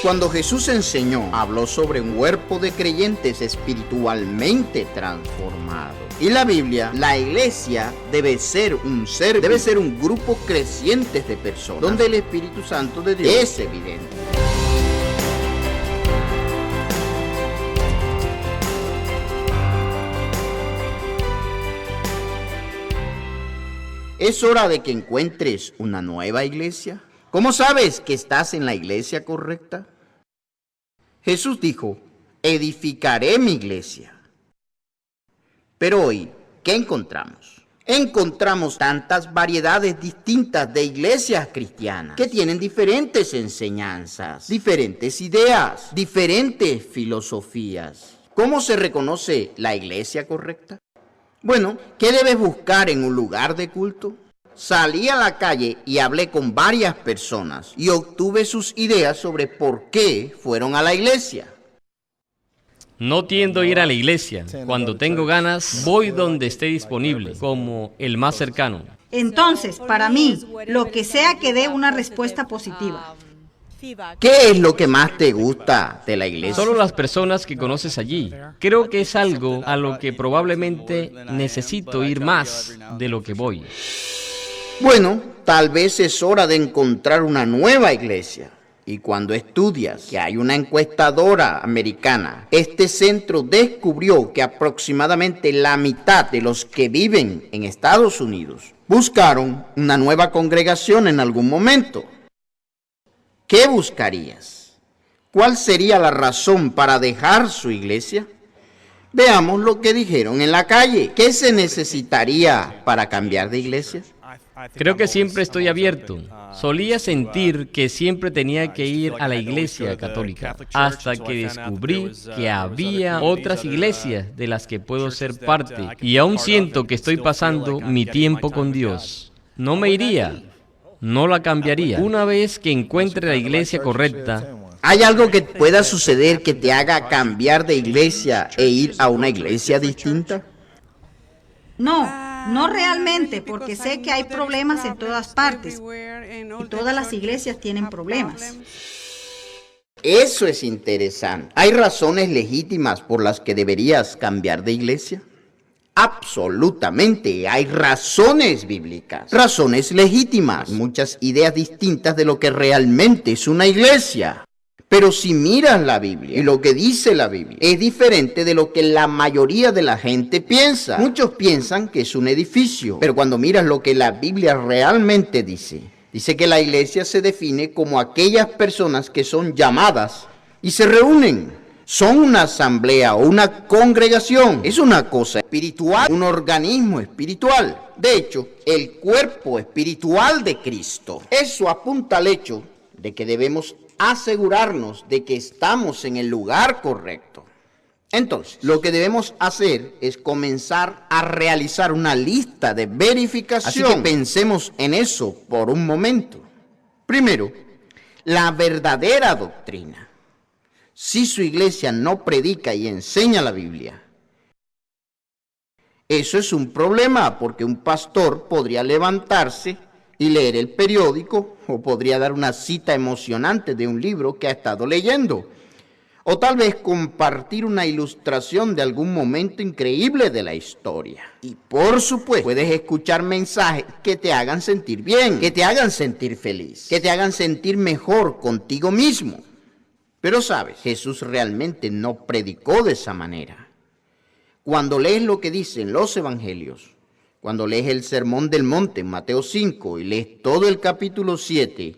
Cuando Jesús enseñó, habló sobre un cuerpo de creyentes espiritualmente transformados. Y la Biblia, la iglesia debe ser un grupo creciente de personas, donde el Espíritu Santo de Dios es evidente. Es hora de que encuentres una nueva iglesia. ¿Cómo sabes que estás en la iglesia correcta? Jesús dijo, edificaré mi iglesia. Pero hoy, ¿qué encontramos? Encontramos tantas variedades distintas de iglesias cristianas que tienen diferentes enseñanzas, diferentes ideas, diferentes filosofías. ¿Cómo se reconoce la iglesia correcta? Bueno, ¿qué debes buscar en un lugar de culto? Salí a la calle y hablé con varias personas y obtuve sus ideas sobre por qué fueron a la iglesia. No tiendo a ir a la iglesia. Cuando tengo ganas, voy donde esté disponible, como el más cercano. Entonces, para mí, lo que sea que dé una respuesta positiva. ¿Qué es lo que más te gusta de la iglesia? Solo las personas que conoces allí. Creo que es algo a lo que probablemente necesito ir más de lo que voy. Bueno, tal vez es hora de encontrar una nueva iglesia. Y cuando estudias que hay una encuestadora americana, este centro descubrió que aproximadamente la mitad de los que viven en Estados Unidos buscaron una nueva congregación en algún momento. ¿Qué buscarías? ¿Cuál sería la razón para dejar su iglesia? Veamos lo que dijeron en la calle. ¿Qué se necesitaría para cambiar de iglesia? Creo que siempre estoy abierto. Solía sentir que siempre tenía que ir a la iglesia católica, hasta que descubrí que había otras iglesias de las que puedo ser parte, y aún siento que estoy pasando mi tiempo con Dios. No me iría, no la cambiaría. Una vez que encuentre la iglesia correcta, ¿hay algo que pueda suceder que te haga cambiar de iglesia e ir a una iglesia distinta? No realmente, porque sé que hay problemas en todas partes y todas las iglesias tienen problemas. Eso es interesante. ¿Hay razones legítimas por las que deberías cambiar de iglesia? Absolutamente, hay razones bíblicas, razones legítimas, muchas ideas distintas de lo que realmente es una iglesia. Pero si miras la Biblia y lo que dice la Biblia es diferente de lo que la mayoría de la gente piensa. Muchos piensan que es un edificio, pero cuando miras lo que la Biblia realmente dice que la iglesia se define como aquellas personas que son llamadas y se reúnen. Son una asamblea o una congregación. Es una cosa espiritual, un organismo espiritual. De hecho, el cuerpo espiritual de Cristo. Eso apunta al hecho de que debemos asegurarnos de que estamos en el lugar correcto. Entonces, lo que debemos hacer es comenzar a realizar una lista de verificación. Así que pensemos en eso por un momento. Primero, la verdadera doctrina. Si su iglesia no predica y enseña la Biblia, eso es un problema, porque un pastor podría levantarse y leer el periódico, o podría dar una cita emocionante de un libro que ha estado leyendo, o tal vez compartir una ilustración de algún momento increíble de la historia. Y por supuesto, puedes escuchar mensajes que te hagan sentir bien, que te hagan sentir feliz, que te hagan sentir mejor contigo mismo. Pero sabes, Jesús realmente no predicó de esa manera. Cuando lees lo que dicen los evangelios, cuando lees el Sermón del Monte en Mateo 5 y lees todo el capítulo 7,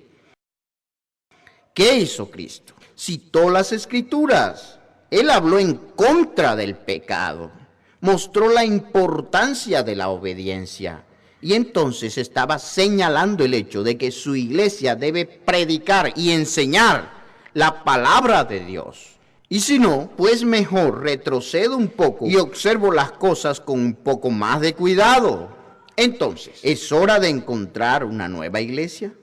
¿qué hizo Cristo? Citó las Escrituras. Él habló en contra del pecado, mostró la importancia de la obediencia y entonces estaba señalando el hecho de que su iglesia debe predicar y enseñar la palabra de Dios. Y si no, pues mejor retrocedo un poco y observo las cosas con un poco más de cuidado. Entonces, ¿es hora de encontrar una nueva iglesia?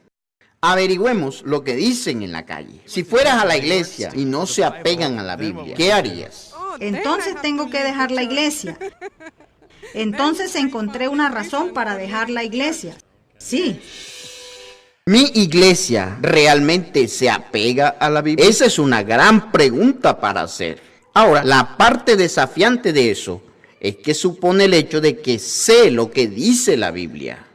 Averigüemos lo que dicen en la calle. Si fueras a la iglesia y no se apegan a la Biblia, ¿qué harías? Entonces tengo que dejar la iglesia. Entonces encontré una razón para dejar la iglesia. Sí. ¿Mi iglesia realmente se apega a la Biblia? Esa es una gran pregunta para hacer. Ahora, la parte desafiante de eso es que supone el hecho de que sé lo que dice la Biblia.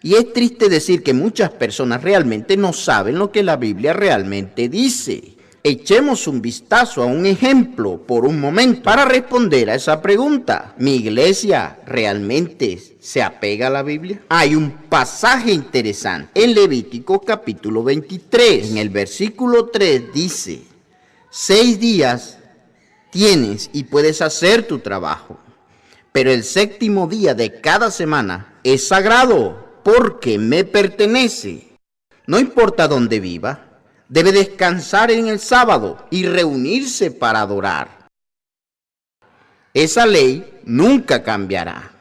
Y es triste decir que muchas personas realmente no saben lo que la Biblia realmente dice. Echemos un vistazo a un ejemplo por un momento para responder a esa pregunta. ¿Mi iglesia realmente se apega a la Biblia? Hay un pasaje interesante en Levítico capítulo 23. En el versículo 3 dice: 6 días tienes y puedes hacer tu trabajo, pero el 7º día de cada semana es sagrado, porque me pertenece. No importa dónde viva, debe descansar en el sábado y reunirse para adorar. Esa ley nunca cambiará.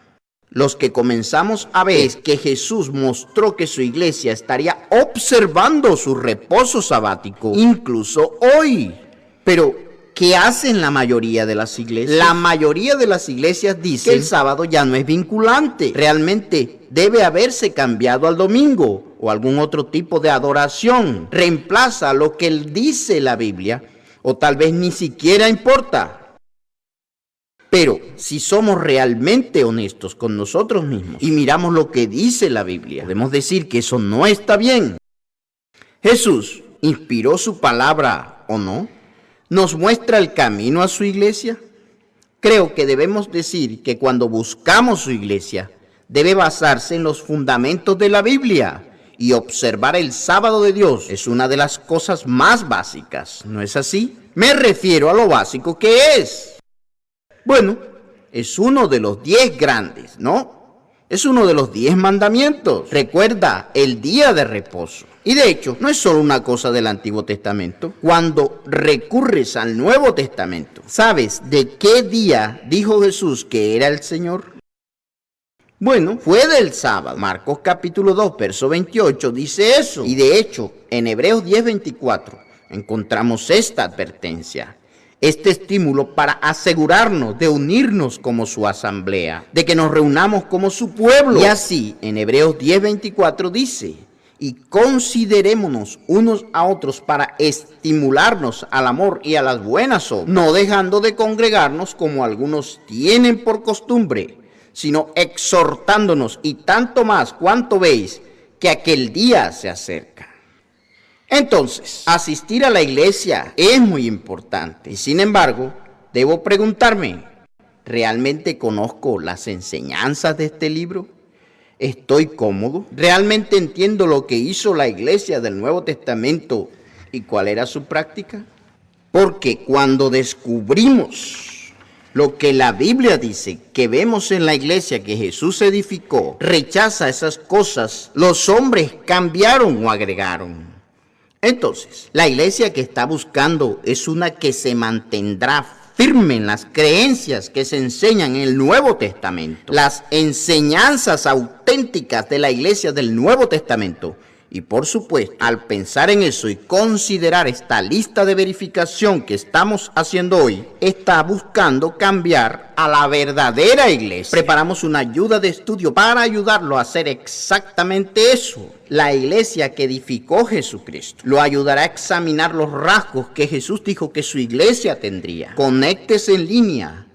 Los que comenzamos a ver es que Jesús mostró que su iglesia estaría observando su reposo sabático, incluso hoy. Pero, ¿qué hacen la mayoría de las iglesias? La mayoría de las iglesias dicen que el sábado ya no es vinculante. Realmente debe haberse cambiado al domingo o algún otro tipo de adoración. Reemplaza lo que dice la Biblia, o tal vez ni siquiera importa. Pero si somos realmente honestos con nosotros mismos y miramos lo que dice la Biblia, podemos decir que eso no está bien. ¿Jesús inspiró su palabra o no? ¿Nos muestra el camino a su iglesia? Creo que debemos decir que cuando buscamos su iglesia, debe basarse en los fundamentos de la Biblia, y observar el sábado de Dios es una de las cosas más básicas, ¿no es así? Me refiero a lo básico que es. Bueno, es uno de los 10 grandes, ¿no? Es uno de los 10 mandamientos. Recuerda el día de reposo. Y de hecho, no es solo una cosa del Antiguo Testamento. Cuando recurres al Nuevo Testamento, ¿sabes de qué día dijo Jesús que era el Señor? Bueno, fue del sábado. Marcos capítulo 2, verso 28 dice eso. Y de hecho, en Hebreos 10, 24, encontramos esta advertencia. Este estímulo para asegurarnos de unirnos como su asamblea, de que nos reunamos como su pueblo. Y así, en Hebreos 10:24 dice: y considerémonos unos a otros para estimularnos al amor y a las buenas obras, no dejando de congregarnos como algunos tienen por costumbre, sino exhortándonos, y tanto más cuanto veis que aquel día se acerca. Entonces, asistir a la iglesia es muy importante. Y sin embargo, debo preguntarme, ¿realmente conozco las enseñanzas de este libro? ¿Estoy cómodo? ¿Realmente entiendo lo que hizo la iglesia del Nuevo Testamento y cuál era su práctica? Porque cuando descubrimos lo que la Biblia dice que vemos en la iglesia que Jesús edificó, rechaza esas cosas, los hombres cambiaron o agregaron. Entonces, la iglesia que está buscando es una que se mantendrá firme en las creencias que se enseñan en el Nuevo Testamento, las enseñanzas auténticas de la iglesia del Nuevo Testamento. Y por supuesto, al pensar en eso y considerar esta lista de verificación que estamos haciendo hoy, está buscando cambiar a la verdadera iglesia. Preparamos una ayuda de estudio para ayudarlo a hacer exactamente eso. La iglesia que edificó Jesucristo lo ayudará a examinar los rasgos que Jesús dijo que su iglesia tendría. Conéctese en línea.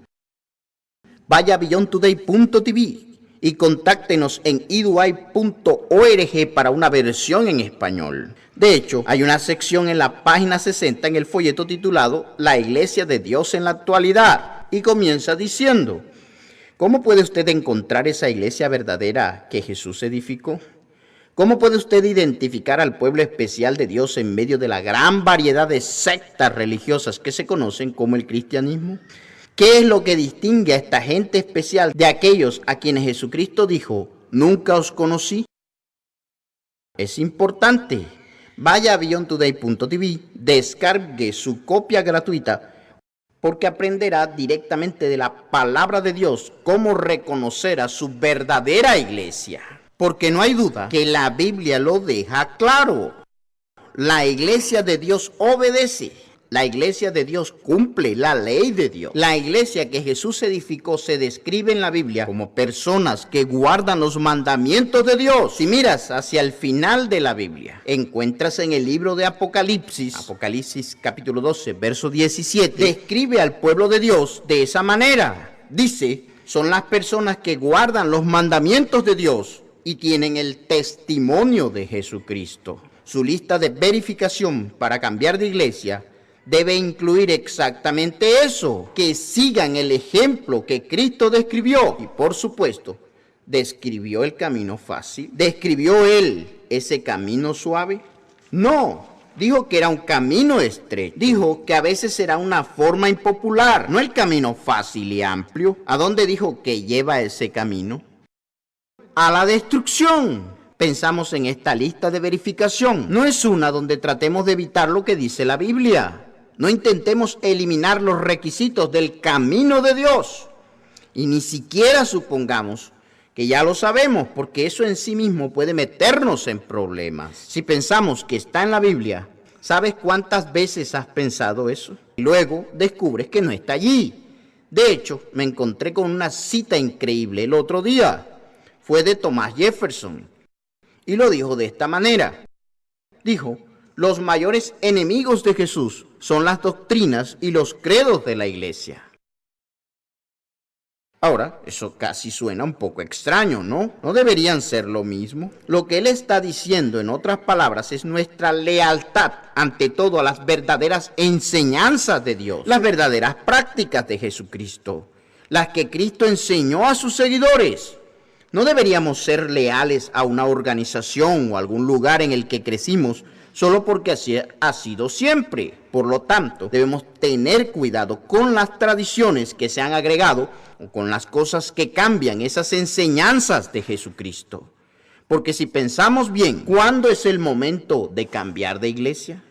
Vaya a beyondtoday.tv. y contáctenos en eduay.org para una versión en español. De hecho, hay una sección en la página 60 en el folleto titulado La Iglesia de Dios en la Actualidad, y comienza diciendo: ¿cómo puede usted encontrar esa iglesia verdadera que Jesús edificó? ¿Cómo puede usted identificar al pueblo especial de Dios en medio de la gran variedad de sectas religiosas que se conocen como el cristianismo? ¿Qué es lo que distingue a esta gente especial de aquellos a quienes Jesucristo dijo, nunca os conocí? Es importante. Vaya a beyondtoday.tv, descargue su copia gratuita, porque aprenderá directamente de la palabra de Dios cómo reconocer a su verdadera iglesia. Porque no hay duda que la Biblia lo deja claro. La iglesia de Dios obedece La iglesia de Dios cumple la ley de Dios. La iglesia que Jesús edificó se describe en la Biblia como personas que guardan los mandamientos de Dios. Si miras hacia el final de la Biblia, encuentras en el libro de Apocalipsis capítulo 12, verso 17, describe al pueblo de Dios de esa manera. Dice, son las personas que guardan los mandamientos de Dios y tienen el testimonio de Jesucristo. Su lista de verificación para cambiar de iglesia debe incluir exactamente eso, que sigan el ejemplo que Cristo describió. Y por supuesto, ¿describió el camino fácil? ¿Describió Él ese camino suave? No, dijo que era un camino estrecho. Dijo que a veces será una forma impopular, no el camino fácil y amplio. ¿A dónde dijo que lleva ese camino? A la destrucción. Pensamos en esta lista de verificación. No es una donde tratemos de evitar lo que dice la Biblia. No intentemos eliminar los requisitos del camino de Dios. Y ni siquiera supongamos que ya lo sabemos, porque eso en sí mismo puede meternos en problemas. Si pensamos que está en la Biblia, ¿sabes cuántas veces has pensado eso? Y luego descubres que no está allí. De hecho, me encontré con una cita increíble el otro día. Fue de Thomas Jefferson. Y lo dijo de esta manera. Dijo, los mayores enemigos de Jesús son las doctrinas y los credos de la iglesia. Ahora, eso casi suena un poco extraño, ¿no? ¿No deberían ser lo mismo? Lo que él está diciendo, en otras palabras, es nuestra lealtad ante todo a las verdaderas enseñanzas de Dios, las verdaderas prácticas de Jesucristo, las que Cristo enseñó a sus seguidores. No deberíamos ser leales a una organización o a algún lugar en el que crecimos solo porque así ha sido siempre. Por lo tanto, debemos tener cuidado con las tradiciones que se han agregado o con las cosas que cambian esas enseñanzas de Jesucristo. Porque si pensamos bien, ¿cuándo es el momento de cambiar de iglesia?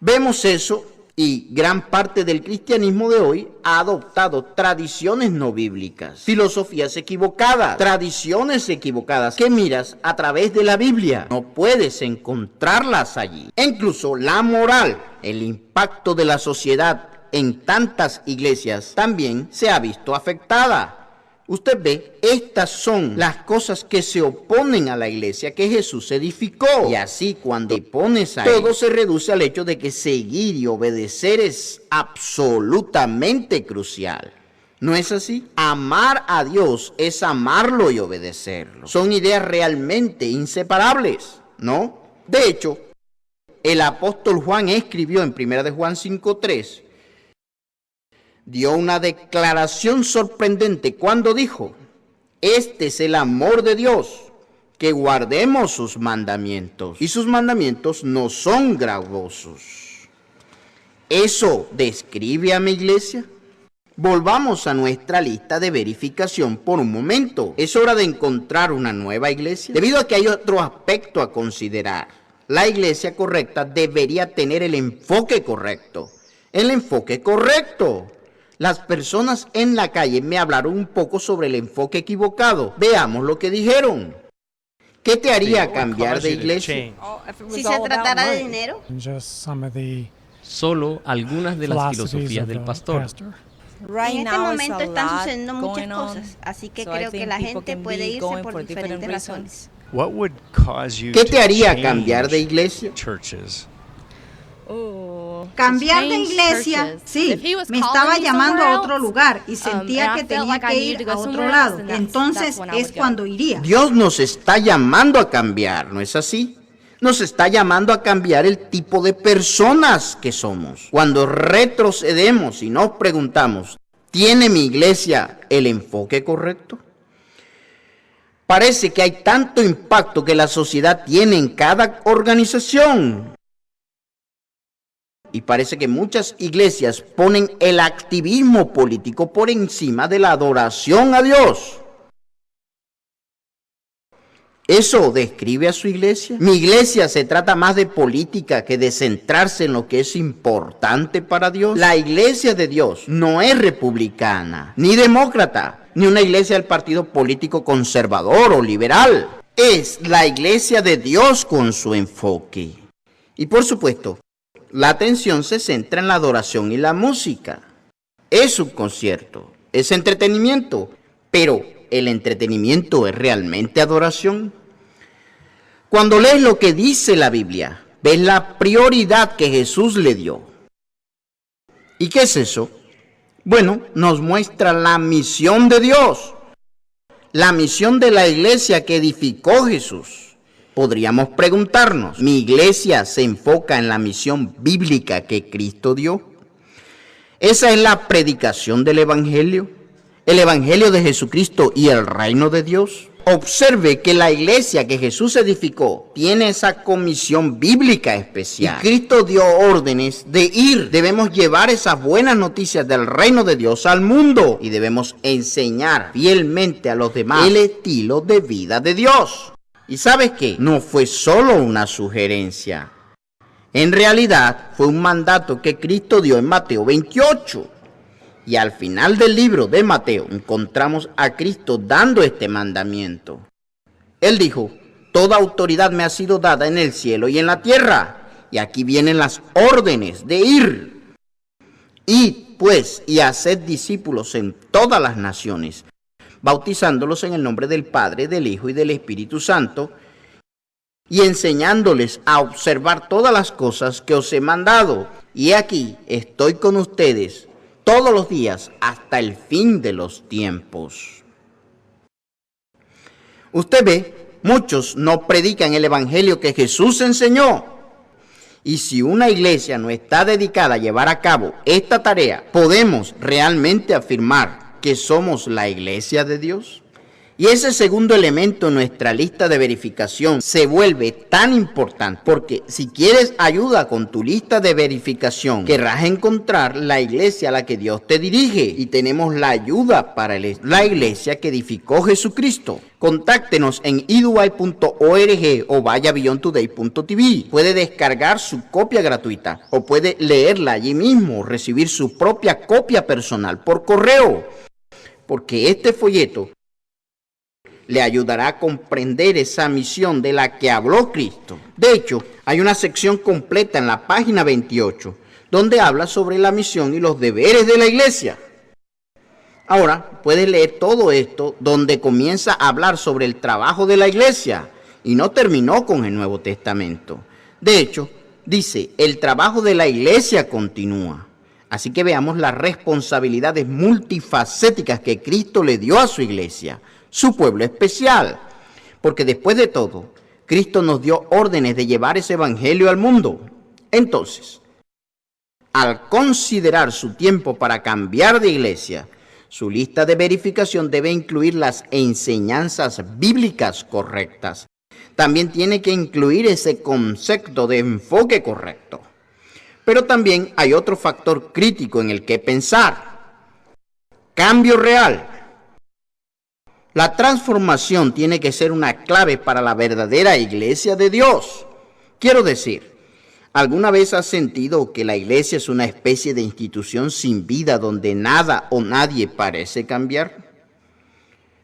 Vemos eso y gran parte del cristianismo de hoy ha adoptado tradiciones no bíblicas, filosofías equivocadas, tradiciones equivocadas que miras a través de la Biblia. No puedes encontrarlas allí. E incluso la moral, el impacto de la sociedad en tantas iglesias también se ha visto afectada. Usted ve, estas son las cosas que se oponen a la iglesia que Jesús edificó. Y así cuando te pones a todo se reduce al hecho de que seguir y obedecer es absolutamente crucial. ¿No es así? Amar a Dios es amarlo y obedecerlo. Son ideas realmente inseparables, ¿no? De hecho, el apóstol Juan escribió en 1 Juan 5:3, dio una declaración sorprendente cuando dijo, este es el amor de Dios, que guardemos sus mandamientos. Y sus mandamientos no son gravosos. ¿Eso describe a mi iglesia? Volvamos a nuestra lista de verificación por un momento. Es hora de encontrar una nueva iglesia, debido a que hay otro aspecto a considerar. La iglesia correcta debería tener el enfoque correcto. El enfoque correcto. Las personas en la calle me hablaron un poco sobre el enfoque equivocado. Veamos lo que dijeron. ¿Qué te haría cambiar de iglesia? Si se tratara de dinero. Solo algunas de las filosofías del pastor. En este momento están sucediendo muchas cosas, así que creo que la gente puede irse por diferentes razones. ¿Qué te haría cambiar de iglesia? Cambiar de iglesia, sí, me estaba llamando a otro lugar y sentía que tenía que ir a otro lado. Entonces es cuando iría. Dios nos está llamando a cambiar, ¿no es así? Nos está llamando a cambiar el tipo de personas que somos. Cuando retrocedemos y nos preguntamos, ¿tiene mi iglesia el enfoque correcto? Parece que hay tanto impacto que la sociedad tiene en cada organización. Y parece que muchas iglesias ponen el activismo político por encima de la adoración a Dios. ¿Eso describe a su iglesia? Mi iglesia se trata más de política que de centrarse en lo que es importante para Dios. La iglesia de Dios no es republicana, ni demócrata, ni una iglesia del partido político conservador o liberal. Es la iglesia de Dios con su enfoque. Y por supuesto, la atención se centra en la adoración y la música. Es un concierto, es entretenimiento, pero ¿el entretenimiento es realmente adoración? Cuando lees lo que dice la Biblia, ves la prioridad que Jesús le dio. ¿Y qué es eso? Bueno, nos muestra la misión de Dios, la misión de la iglesia que edificó Jesús. Podríamos preguntarnos, ¿mi iglesia se enfoca en la misión bíblica que Cristo dio? Esa es la predicación del Evangelio, el Evangelio de Jesucristo y el reino de Dios. Observe que la iglesia que Jesús edificó tiene esa comisión bíblica especial. Y Cristo dio órdenes de ir. Debemos llevar esas buenas noticias del reino de Dios al mundo y debemos enseñar fielmente a los demás el estilo de vida de Dios. ¿Y sabes qué? No fue solo una sugerencia. En realidad fue un mandato que Cristo dio en Mateo 28. Y al final del libro de Mateo encontramos a Cristo dando este mandamiento. Él dijo, toda autoridad me ha sido dada en el cielo y en la tierra. Y aquí vienen las órdenes de ir. Id pues y haced discípulos en todas las naciones, bautizándolos en el nombre del Padre, del Hijo y del Espíritu Santo, y enseñándoles a observar todas las cosas que os he mandado. Y aquí estoy con ustedes todos los días hasta el fin de los tiempos. Usted ve, muchos no predican el evangelio que Jesús enseñó. Y si una iglesia no está dedicada a llevar a cabo esta tarea, ¿podemos realmente afirmar que somos la iglesia de Dios? Y ese segundo elemento en nuestra lista de verificación se vuelve tan importante porque si quieres ayuda con tu lista de verificación, querrás encontrar la iglesia a la que Dios te dirige. Y tenemos la ayuda para la iglesia que edificó Jesucristo. Contáctenos en eduy.org o vaya beyondtoday.tv. Puede descargar su copia gratuita o puede leerla allí mismo, recibir su propia copia personal por correo. Porque este folleto le ayudará a comprender esa misión de la que habló Cristo. De hecho, hay una sección completa en la página 28, donde habla sobre la misión y los deberes de la iglesia. Ahora, puedes leer todo esto, donde comienza a hablar sobre el trabajo de la iglesia, y no terminó con el Nuevo Testamento. De hecho, dice, el trabajo de la iglesia continúa. Así que veamos las responsabilidades multifacéticas que Cristo le dio a su iglesia, su pueblo especial, porque después de todo, Cristo nos dio órdenes de llevar ese evangelio al mundo. Entonces, al considerar su tiempo para cambiar de iglesia, su lista de verificación debe incluir las enseñanzas bíblicas correctas. También tiene que incluir ese concepto de enfoque correcto. Pero también hay otro factor crítico en el que pensar: cambio real. La transformación tiene que ser una clave para la verdadera iglesia de Dios. Quiero decir, ¿alguna vez has sentido que la iglesia es una especie de institución sin vida donde nada o nadie parece cambiar?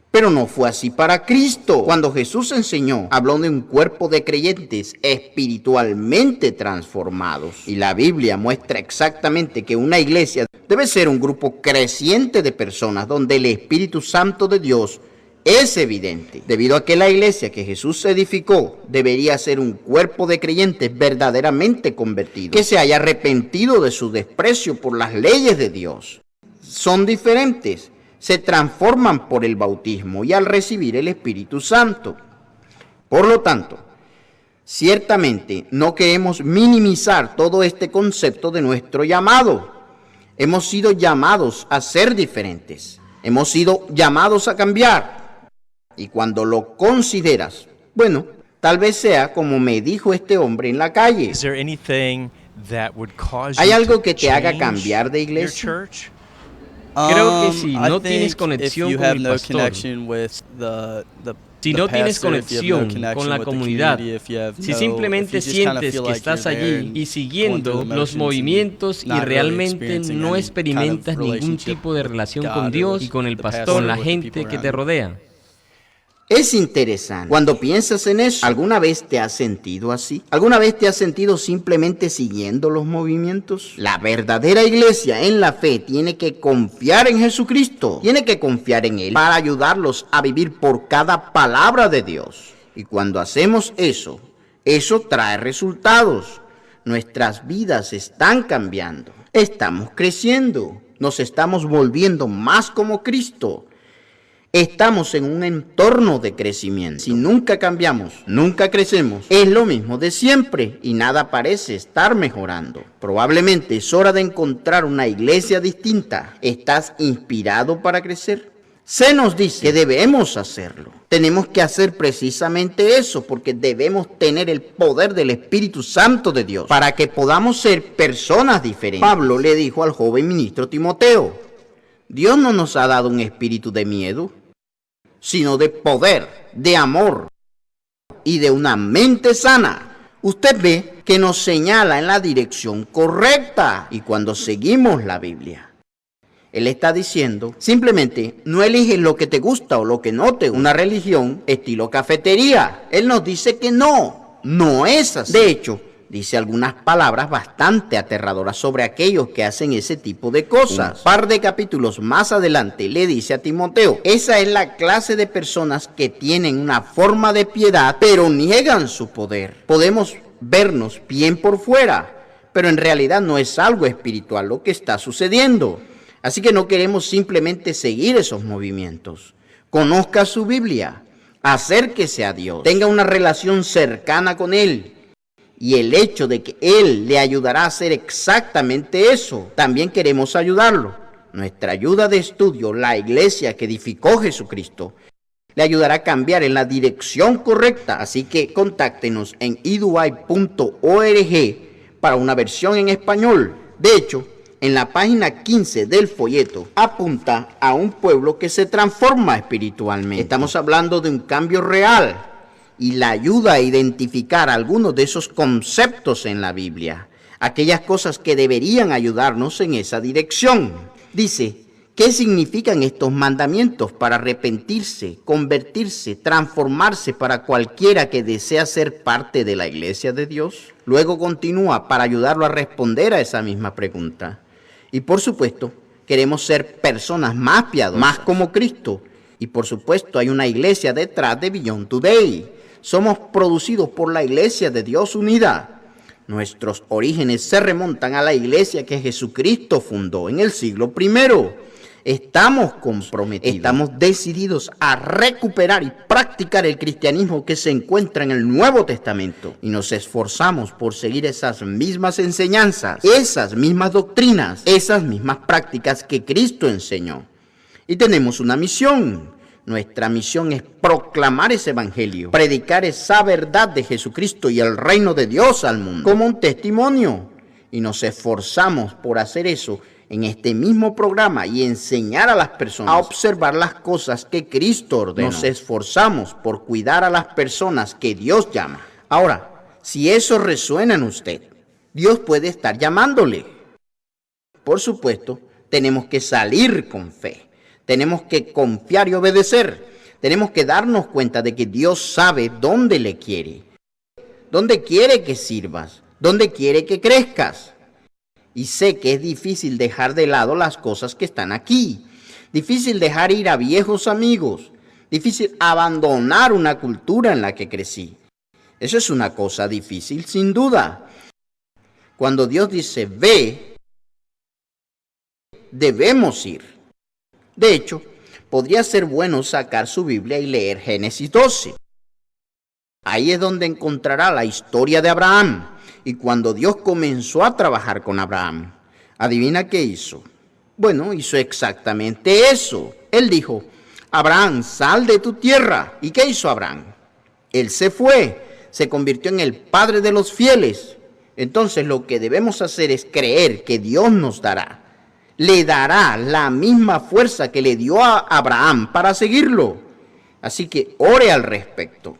Pero no fue así para Cristo. Cuando Jesús enseñó, habló de un cuerpo de creyentes espiritualmente transformados. Y la Biblia muestra exactamente que una iglesia debe ser un grupo creciente de personas donde el Espíritu Santo de Dios es evidente, debido a que la iglesia que Jesús edificó debería ser un cuerpo de creyentes verdaderamente convertidos, que se haya arrepentido de su desprecio por las leyes de Dios. Son diferentes, se transforman por el bautismo y al recibir el Espíritu Santo. Por lo tanto, ciertamente no queremos minimizar todo este concepto de nuestro llamado. Hemos sido llamados a ser diferentes, hemos sido llamados a cambiar. Y cuando lo consideras, bueno, tal vez sea como me dijo este hombre en la calle. ¿Hay algo que te haga cambiar de iglesia? Creo que si no tienes conexión con el pastor, si no tienes conexión con la comunidad, si simplemente sientes que estás allí y siguiendo los movimientos y realmente no experimentas ningún tipo de relación con Dios y con el pastor, con la gente que te rodea. Es interesante. Cuando piensas en eso, ¿alguna vez te has sentido así? ¿Alguna vez te has sentido simplemente siguiendo los movimientos? La verdadera iglesia en la fe tiene que confiar en Jesucristo. Tiene que confiar en Él para ayudarlos a vivir por cada palabra de Dios. Y cuando hacemos eso, eso trae resultados. Nuestras vidas están cambiando. Estamos creciendo. Nos estamos volviendo más como Cristo. Estamos en un entorno de crecimiento. Si nunca cambiamos, nunca crecemos, es lo mismo de siempre y nada parece estar mejorando. Probablemente es hora de encontrar una iglesia distinta. ¿Estás inspirado para crecer? Se nos dice que debemos hacerlo. Tenemos que hacer precisamente eso porque debemos tener el poder del Espíritu Santo de Dios para que podamos ser personas diferentes. Pablo le dijo al joven ministro Timoteo, Dios no nos ha dado un espíritu de miedo, sino de poder, de amor y de una mente sana. Usted ve que nos señala en la dirección correcta y cuando seguimos la Biblia. Él está diciendo, simplemente no eliges lo que te gusta o lo que no te gusta. Una religión estilo cafetería. Él nos dice que no es así. De hecho, dice algunas palabras bastante aterradoras sobre aquellos que hacen ese tipo de cosas. Un par de capítulos más adelante le dice a Timoteo, esa es la clase de personas que tienen una forma de piedad, pero niegan su poder. Podemos vernos bien por fuera, pero en realidad no es algo espiritual lo que está sucediendo. Así que no queremos simplemente seguir esos movimientos. Conozca su Biblia, acérquese a Dios, tenga una relación cercana con Él. Y el hecho de que Él le ayudará a hacer exactamente eso, también queremos ayudarlo. Nuestra ayuda de estudio, la iglesia que edificó Jesucristo, le ayudará a cambiar en la dirección correcta. Así que contáctenos en eduy.org para una versión en español. De hecho, en la página 15 del folleto apunta a un pueblo que se transforma espiritualmente. Estamos hablando de un cambio real y la ayuda a identificar algunos de esos conceptos en la Biblia, aquellas cosas que deberían ayudarnos en esa dirección. Dice, ¿qué significan estos mandamientos para arrepentirse, convertirse, transformarse para cualquiera que desea ser parte de la iglesia de Dios? Luego continúa para ayudarlo a responder a esa misma pregunta. Y por supuesto, queremos ser personas más piadosas, más como Cristo. Y por supuesto, hay una iglesia detrás de Beyond Today. Somos producidos por la Iglesia de Dios Unida. Nuestros orígenes se remontan a la iglesia que Jesucristo fundó en el siglo I. Estamos comprometidos, estamos decididos a recuperar y practicar el cristianismo que se encuentra en el Nuevo Testamento. Y nos esforzamos por seguir esas mismas enseñanzas, esas mismas doctrinas, esas mismas prácticas que Cristo enseñó. Y tenemos una misión. Nuestra misión es proclamar ese evangelio, predicar esa verdad de Jesucristo y el reino de Dios al mundo como un testimonio. Y nos esforzamos por hacer eso en este mismo programa y enseñar a las personas a observar las cosas que Cristo ordenó. Nos esforzamos por cuidar a las personas que Dios llama. Ahora, si eso resuena en usted, Dios puede estar llamándole. Por supuesto, tenemos que salir con fe. Tenemos que confiar y obedecer. Tenemos que darnos cuenta de que Dios sabe dónde le quiere. Dónde quiere que sirvas. Dónde quiere que crezcas. Y sé que es difícil dejar de lado las cosas que están aquí. Difícil dejar ir a viejos amigos. Difícil abandonar una cultura en la que crecí. Eso es una cosa difícil, sin duda. Cuando Dios dice, ve, debemos ir. De hecho, podría ser bueno sacar su Biblia y leer Génesis 12. Ahí es donde encontrará la historia de Abraham. Y cuando Dios comenzó a trabajar con Abraham, ¿adivina qué hizo? Bueno, hizo exactamente eso. Él dijo, Abraham, sal de tu tierra. ¿Y qué hizo Abraham? Él se fue, se convirtió en el padre de los fieles. Entonces lo que debemos hacer es creer que Dios nos dará. Le dará la misma fuerza que le dio a Abraham para seguirlo. Así que ore al respecto.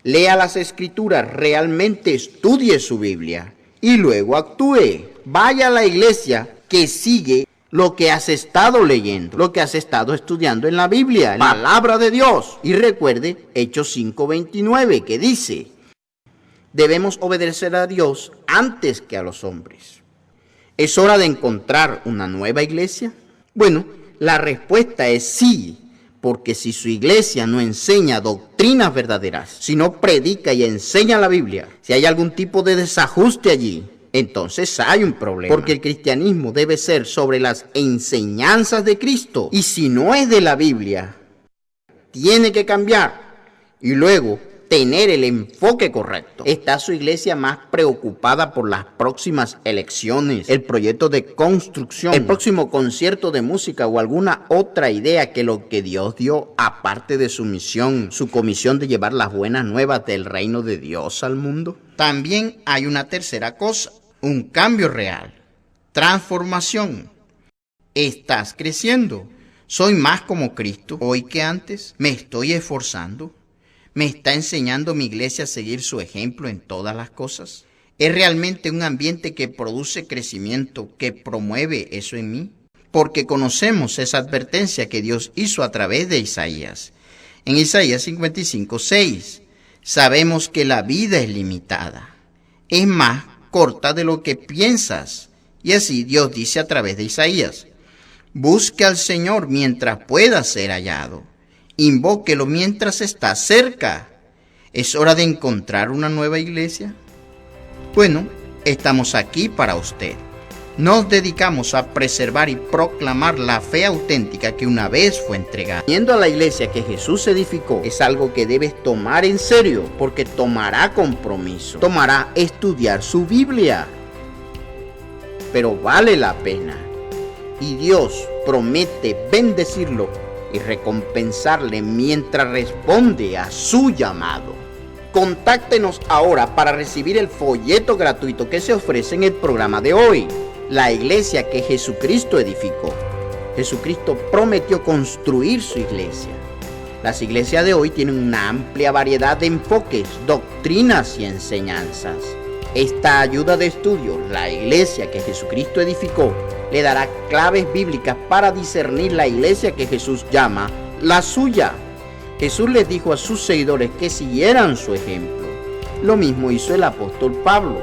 Lea las Escrituras, realmente estudie su Biblia y luego actúe. Vaya a la iglesia que sigue lo que has estado leyendo, lo que has estado estudiando en la Biblia, la palabra de Dios. Y recuerde Hechos 5:29, que dice: debemos obedecer a Dios antes que a los hombres. ¿Es hora de encontrar una nueva iglesia? Bueno, la respuesta es sí, porque si su iglesia no enseña doctrinas verdaderas, si no predica y enseña la Biblia, si hay algún tipo de desajuste allí, entonces hay un problema. Porque el cristianismo debe ser sobre las enseñanzas de Cristo. Y si no es de la Biblia, tiene que cambiar. Y luego tener el enfoque correcto. ¿Está su iglesia más preocupada por las próximas elecciones, el proyecto de construcción, el próximo concierto de música o alguna otra idea que lo que Dios dio aparte de su misión, su comisión de llevar las buenas nuevas del reino de Dios al mundo? También hay una tercera cosa, un cambio real, transformación. ¿Estás creciendo? ¿Soy más como Cristo hoy que antes? ¿Me estoy esforzando? ¿Me está enseñando mi iglesia a seguir su ejemplo en todas las cosas? ¿Es realmente un ambiente que produce crecimiento, que promueve eso en mí? Porque conocemos esa advertencia que Dios hizo a través de Isaías. En Isaías 55:6, sabemos que la vida es limitada, es más corta de lo que piensas. Y así Dios dice a través de Isaías: busque al Señor mientras pueda ser hallado. Invóquelo mientras está cerca. ¿Es hora de encontrar una nueva iglesia? Bueno, estamos aquí para usted. Nos dedicamos a preservar y proclamar la fe auténtica que una vez fue entregada. Yendo a la iglesia que Jesús edificó es algo que debes tomar en serio, porque tomará compromiso, tomará estudiar su Biblia. Pero vale la pena. Y Dios promete bendecirlo y recompensarle mientras responde a su llamado. Contáctenos ahora para recibir el folleto gratuito que se ofrece en el programa de hoy. La iglesia que Jesucristo edificó. Jesucristo prometió construir su iglesia. Las iglesias de hoy tienen una amplia variedad de enfoques, doctrinas y enseñanzas. Esta ayuda de estudio, la iglesia que Jesucristo edificó, le dará claves bíblicas para discernir la iglesia que Jesús llama la suya. Jesús les dijo a sus seguidores que siguieran su ejemplo. Lo mismo hizo el apóstol Pablo.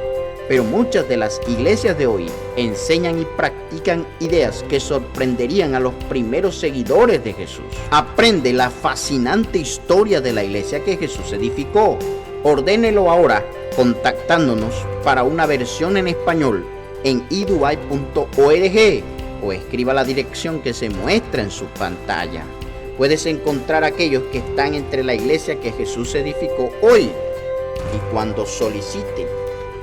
Pero muchas de las iglesias de hoy enseñan y practican ideas que sorprenderían a los primeros seguidores de Jesús. Aprende la fascinante historia de la iglesia que Jesús edificó. Ordénelo ahora contactándonos para una versión en español en eduy.org o escriba la dirección que se muestra en su pantalla. Puedes encontrar a aquellos que están entre la iglesia que Jesús edificó hoy, y cuando solicite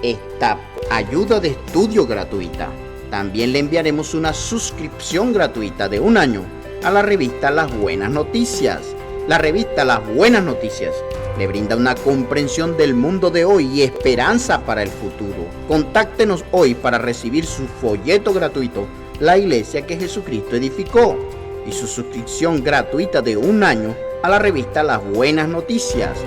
esta ayuda de estudio gratuita, también le enviaremos una suscripción gratuita de 1 año a la revista Las Buenas Noticias. La revista Las Buenas Noticias le brinda una comprensión del mundo de hoy y esperanza para el futuro. Contáctenos hoy para recibir su folleto gratuito, La Iglesia que Jesucristo edificó, y su suscripción gratuita de 1 año a la revista Las Buenas Noticias.